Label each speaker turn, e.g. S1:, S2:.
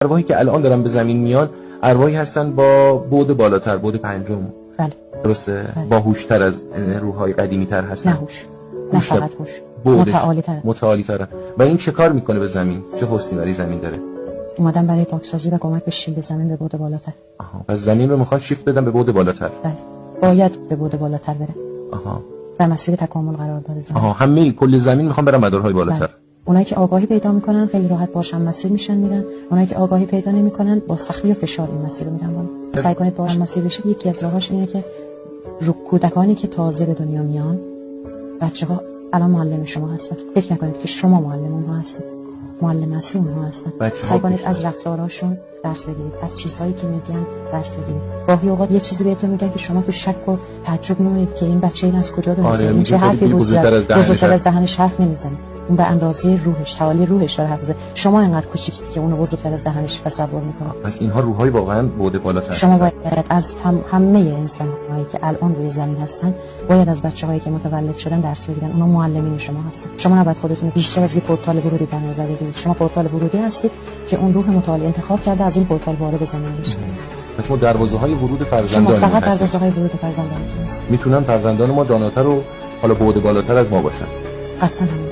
S1: ارواحی که الان دارن به زمین میان ارواحی هستن با بعد بالاتر، بعد پنجم.
S2: بله.
S1: درسته؟
S2: بله.
S1: باهوش‌تر از روح‌های قدیمی‌تر هستن.
S2: نه هوش. نه فقط هوش.
S1: متعالی‌تر. و این چه کار میکنه به زمین؟ چه حسنی برای زمین داره؟
S2: اومدن برای پاکسازی و کمک به شیلد زمین به بعد بالاتر.
S1: پس زمین رو میخوان شیفت بدن به بعد بالاتر.
S2: بله. باید به بعد بالاتر بره. در مسیر تکامل قرار داره زمین.
S1: همه کل زمین میخوان برن مدارهای بالاتر.
S2: بله. اونایی که آگاهی پیدا میکنن خیلی راحت باشن مسیر میشن میرن. اونایی که آگاهی پیدا نمیکنن با سختی و فشار این مسیر رو میرن بالا. سعی کنید باهاش مسیر بشید. یکی از راهاش اینه که کودکانی که تازه به دنیا میان، بچه‌ها الان معلم شما هستن. فکر نکنید که شما معلم اونها هستید. معلم اصلی اونها هستن. سعی کنید از رفتاراشون درس بگیرید، از چیزهایی که میگن درس بگیرید. گاهی اوقات یه چیزی بهتون میگن که شما تو شک و تعجب میمونید که این بچه این از کجا داره این چه حرفی بود بزرگتر از دهنش حرف نمیزنه. اون به اندازه روحش، تعالی روحش داره حرف میزنه. شما انقدر کوچیکی که اونو بزرگتر از دهنش تصور میکنید.
S1: پس اینها روحای واقعا بعد بالاتر.
S2: شما باید از همه انسان‌هایی که الان روی زمین هستن باید از بچه‌هایی که متولد شدن درس بگیرن. اونا معلمین شما هستن. شما نباید خودتون بیشتر از یه پورتال ورودی در نظر بگیرید. شما پورتال ورودی هستید که اون روح متعالی انتخاب کرده از این پورتال وارد زمین بشه.
S1: پس ما دروازه‌های ورود فرزندان
S2: شما فقط دروازه‌های ورود فرزندان هستید.
S1: میتونن فرزندان ما داناتر و حالا بعد بالاتر از ما باشن.
S2: قطعاً.